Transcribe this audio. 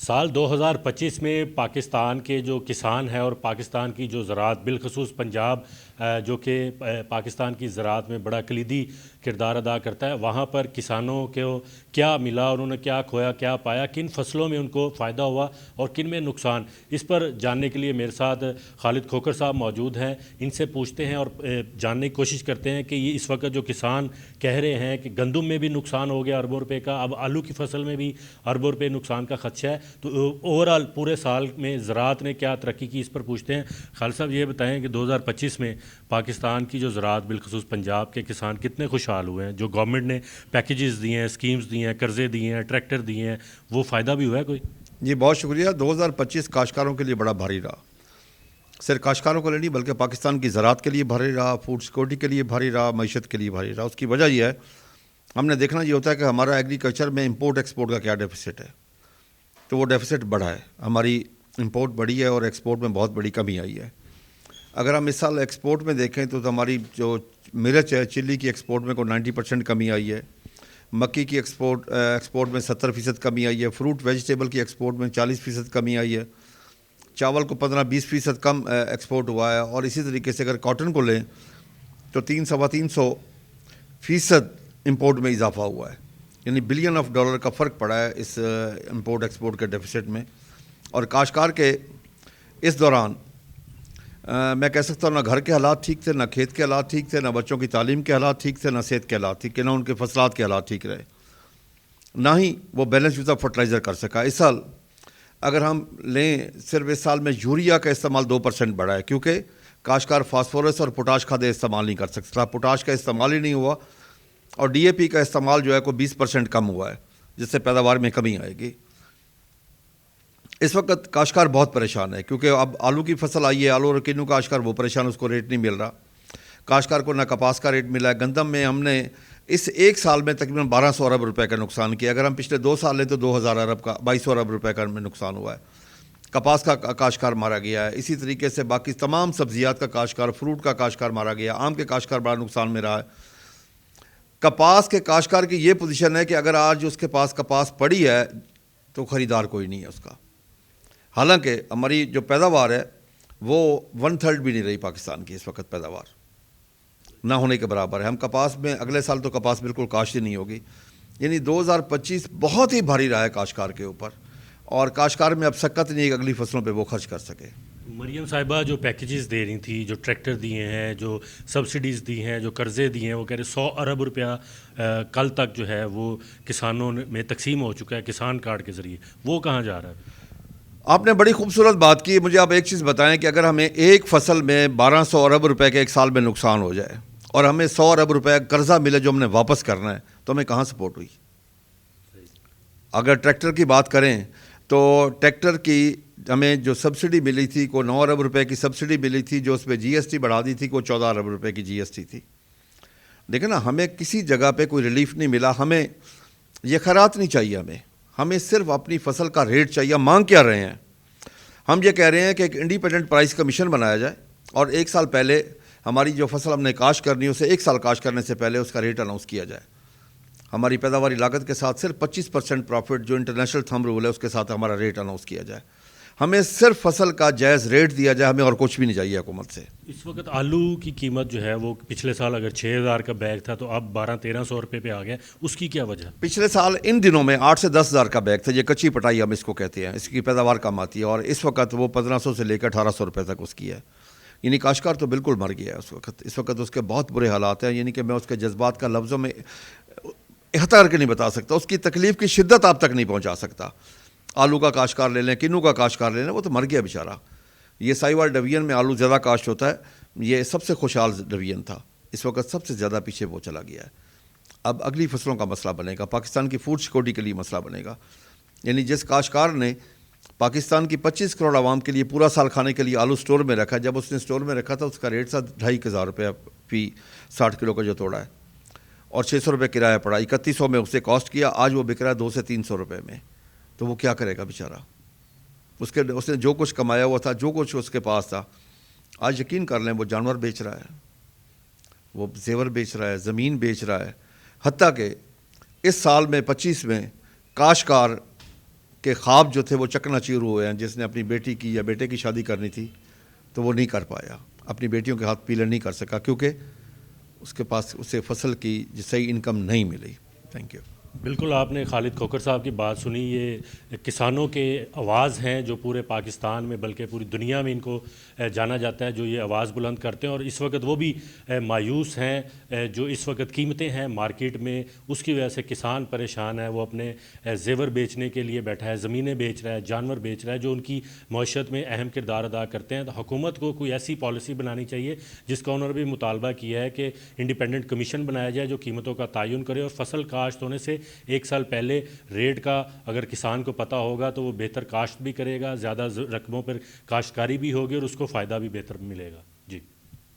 سال 2025 میں پاکستان کے جو کسان ہیں اور پاکستان کی جو زراعت بالخصوص پنجاب جو کہ پاکستان کی زراعت میں بڑا کلیدی کردار ادا کرتا ہے، وہاں پر کسانوں کو کیا ملا، انہوں نے کیا کھویا، کیا پایا، کن فصلوں میں ان کو فائدہ ہوا اور کن میں نقصان، اس پر جاننے کے لیے میرے ساتھ خالد کھوکھر صاحب موجود ہیں۔ ان سے پوچھتے ہیں اور جاننے کی کوشش کرتے ہیں کہ یہ اس وقت جو کسان کہہ رہے ہیں کہ گندم میں بھی نقصان ہو گیا اربوں روپے کا، اب آلو کی فصل میں بھی اربوں روپے نقصان کا خدشہ ہے، تو اوورآل پورے سال میں زراعت نے کیا ترقی کی، اس پر پوچھتے ہیں۔ خالد صاحب یہ بتائیں کہ 2025 میں پاکستان کی جو زراعت بالخصوص پنجاب کے کسان کتنے خوشحال ہوئے ہیں؟ جو گورنمنٹ نے پیکیجز دیے ہیں، اسکیمز دی ہیں، قرضے دیے ہیں، ٹریکٹر دیے ہیں، وہ فائدہ بھی ہوا ہے کوئی؟ جی بہت شکریہ۔ 2025 کاشتکاروں کے لیے بڑا بھاری رہا، صرف کاشتکاروں کو نہیں بلکہ پاکستان کی زراعت کے لیے بھاری رہا، فوڈ سیکورٹی کے لیے بھاری رہا، معیشت کے لیے بھاری رہا۔ اس کی وجہ یہ ہے، ہم نے دیکھنا یہ ہوتا ہے کہ ہمارا ایگریکلچر میں امپورٹ ایکسپورٹ کا کیا ڈیفیسٹ ہے، تو وہ ڈیفیسٹ بڑھا ہے، ہماری امپورٹ بڑھی ہے اور ایکسپورٹ میں بہت بڑی کمی آئی ہے۔ اگر ہم اس سال ایکسپورٹ میں دیکھیں تو ہماری جو مرچ ہے، چلی کی ایکسپورٹ میں کوئی 90% کمی آئی ہے، مکی کی ایکسپورٹ میں 70% کمی آئی ہے، فروٹ ویجیٹیبل کی ایکسپورٹ میں 40% کمی آئی ہے، چاول کو 15-20% کم ایکسپورٹ ہوا ہے، اور اسی طریقے سے اگر کاٹن کو لیں تو 300-350% امپورٹ میں اضافہ ہوا ہے، یعنی بلین آف ڈالر کا فرق پڑا ہے اس امپورٹ ایکسپورٹ کے ڈیفیسٹ میں۔ اور کاشتکار کے اس دوران میں کہہ سکتا ہوں نہ گھر کے حالات ٹھیک تھے، نہ کھیت کے حالات ٹھیک تھے، نہ بچوں کی تعلیم کے حالات ٹھیک تھے، نہ صحت کے حالات ٹھیک تھے، نہ ان کے فصلات کے حالات ٹھیک رہے، نہ ہی وہ بیلنس یوز آف فرٹیلائزر کر سکا۔ اس سال اگر ہم لیں، صرف اس سال میں یوریا کا استعمال 2% بڑھا ہے، کیونکہ کاشتکار فاسفورس اور پوٹاش کھادیں استعمال نہیں کر سکتا، پوٹاش کا استعمال ہی نہیں ہوا، اور ڈی اے پی کا استعمال جو ہے کوئی 20% کم ہوا ہے، جس سے پیداوار میں کمی آئے گی۔ اس وقت کاشتکار بہت پریشان ہے، کیونکہ اب آلو کی فصل آئی ہے، آلو اور کینو کاشتکار وہ پریشان، اس کو ریٹ نہیں مل رہا، کاشتکار کو نہ کپاس کا ریٹ ملا ہے۔ گندم میں ہم نے اس ایک سال میں تقریباً 1200 ارب روپے کا نقصان کیا، اگر ہم پچھلے 2 سال لیں تو 2000 ارب کا 2200 ارب روپے کا میں نقصان ہوا ہے۔ کپاس کا کاشتکار مارا گیا ہے، اسی طریقے سے باقی تمام سبزیات کا کاشتکار، فروٹ کا کاشتکار مارا گیا، آم کے کاشتکار بڑا نقصان میں رہا ہے۔ کپاس کے کاشتکار کی یہ پوزیشن ہے کہ اگر آج اس کے پاس کپاس پڑی ہے تو خریدار کوئی نہیں ہے اس کا، حالانکہ ہماری جو پیداوار ہے وہ 1/3 بھی نہیں رہی پاکستان کی، اس وقت پیداوار نہ ہونے کے برابر ہے۔ ہم کپاس میں اگلے سال تو کپاس بالکل کاشت ہی نہیں ہوگی، یعنی 2025 بہت ہی بھاری رہا ہے کاشتکار کے اوپر، اور کاشتکار میں اب سکت نہیں ہے کہ اگلی فصلوں پہ وہ خرچ کر سکے۔ مریم صاحبہ جو پیکیجز دے رہی تھی، جو ٹریکٹر دیے ہیں، جو سبسڈیز دی ہیں، جو قرضے دیے ہیں، وہ کہہ رہے 100 ارب روپیہ کل تک جو ہے وہ کسانوں میں تقسیم ہو چکا ہے کسان کارڈ کے ذریعے، وہ کہاں جا رہا ہے؟ آپ نے بڑی خوبصورت بات کی۔ مجھے آپ ایک چیز بتائیں کہ اگر ہمیں ایک فصل میں 1200 ارب روپے کے ایک سال میں نقصان ہو جائے اور ہمیں 100 ارب روپے قرضہ ملے جو ہم نے واپس کرنا ہے، تو ہمیں کہاں سپورٹ ہوئی؟ اگر ٹریکٹر کی بات کریں تو ٹریکٹر کی ہمیں جو سبسڈی ملی تھی، کوئی 9 ارب روپے کی سبسڈی ملی تھی، جو اس پہ جی ایس ٹی بڑھا دی تھی، کوئی 14 ارب روپے کی جی ایس ٹی تھی۔ دیکھیں نا، ہمیں کسی جگہ پہ کوئی ریلیف نہیں ملا۔ ہمیں یہ خیرات نہیں چاہیے، ہمیں صرف اپنی فصل کا ریٹ چاہیے۔ ہم مانگ کیا رہے ہیں؟ ہم یہ کہہ رہے ہیں کہ ایک انڈیپینڈنٹ پرائس کمیشن بنایا جائے، اور ایک سال پہلے ہماری جو فصل ہم نے کاشت کرنی ہے اسے ایک سال کاشت کرنے سے پہلے اس کا ریٹ اناؤنس کیا جائے۔ ہماری پیداواری لاگت کے ساتھ صرف 25% پروفٹ جو انٹرنیشنل تھم رول ہے اس کے ساتھ ہمارا ریٹ اناؤنس کیا جائے۔ ہمیں صرف فصل کا جائز ریٹ دیا جائے، ہمیں اور کچھ بھی نہیں چاہیے حکومت سے۔ اس وقت آلو کی قیمت جو ہے وہ پچھلے سال اگر 6000 کا بیگ تھا تو اب 1200-1300 روپے پہ آ گیا، اس کی کیا وجہ؟ پچھلے سال ان دنوں میں 8 سے 10 ہزار کا بیگ تھا، یہ کچی پٹائی ہم اس کو کہتے ہیں، اس کی پیداوار کم آتی ہے، اور اس وقت وہ 1500 سے لے کر 1800 روپے تک اس کی ہے، یعنی کاشتکار تو بالکل مر گیا ہے اس وقت اس کے بہت برے حالات ہیں، یعنی کہ میں اس کے جذبات کا لفظوں میں احاطہ کر کے نہیں بتا سکتا، اس کی تکلیف کی شدت آپ تک نہیں پہنچا سکتا۔ آلو کا کاشتکار لے لیں، کینو کا کاشتکار لے لیں، وہ تو مر گیا بیچارہ۔ یہ سائیوال ڈویژن میں آلو زیادہ کاشت ہوتا ہے، یہ سب سے خوشحال ڈویژن تھا، اس وقت سب سے زیادہ پیچھے وہ چلا گیا ہے۔ اب اگلی فصلوں کا مسئلہ بنے گا، پاکستان کی فوڈ سیکورٹی کے لیے مسئلہ بنے گا، یعنی جس کاشتکار نے پاکستان کی 25 کروڑ عوام کے لیے پورا سال کھانے کے لیے آلو سٹور میں رکھا، جب اس نے سٹور میں رکھا تھا اس کا ریٹ تھا 2500 روپے فی 60 کلو کا جو توڑا ہے، اور 600 روپے کرایہ پڑا، 3100 میں اسے کاسٹ کیا، آج وہ بک رہا ہے 200 سے 300 روپے میں، تو وہ کیا کرے گا بیچارہ؟ اس نے جو کچھ کمایا ہوا تھا، جو کچھ اس کے پاس تھا، آج یقین کر لیں وہ جانور بیچ رہا ہے، وہ زیور بیچ رہا ہے، زمین بیچ رہا ہے، حتیٰ کہ اس سال میں 25 میں کاشتکار کے خواب جو تھے وہ چکنا چور ہوئے ہیں. جس نے اپنی بیٹی کی یا بیٹے کی شادی کرنی تھی تو وہ نہیں کر پایا, اپنی بیٹیوں کے ہاتھ پیلے نہیں کر سکا کیونکہ اس کے پاس اسے فصل کی صحیح انکم نہیں ملی. Thank you. بالکل آپ نے خالد کھوکھر صاحب کی بات سنی. یہ کسانوں کے آواز ہیں جو پورے پاکستان میں بلکہ پوری دنیا میں ان کو جانا جاتا ہے, جو یہ آواز بلند کرتے ہیں. اور اس وقت وہ بھی مایوس ہیں. جو اس وقت قیمتیں ہیں مارکیٹ میں اس کی وجہ سے کسان پریشان ہے. وہ اپنے زیور بیچنے کے لیے بیٹھا ہے, زمینیں بیچ رہا ہے, جانور بیچ رہا ہے, جو ان کی معیشت میں اہم کردار ادا کرتے ہیں. تو حکومت کو کوئی ایسی پالیسی بنانی چاہیے جس کا انہوں نے بھی مطالبہ کیا ہے کہ انڈیپینڈنٹ کمیشن بنایا جائے جو قیمتوں کا تعین کرے, اور فصل کاشت ہونے سے ایک سال پہلے ریٹ کا اگر کسان کو پتہ ہوگا تو وہ بہتر کاشت بھی کرے گا, زیادہ رقموں پر کاشتکاری بھی ہوگی اور اس کو فائدہ بھی بہتر ملے گا.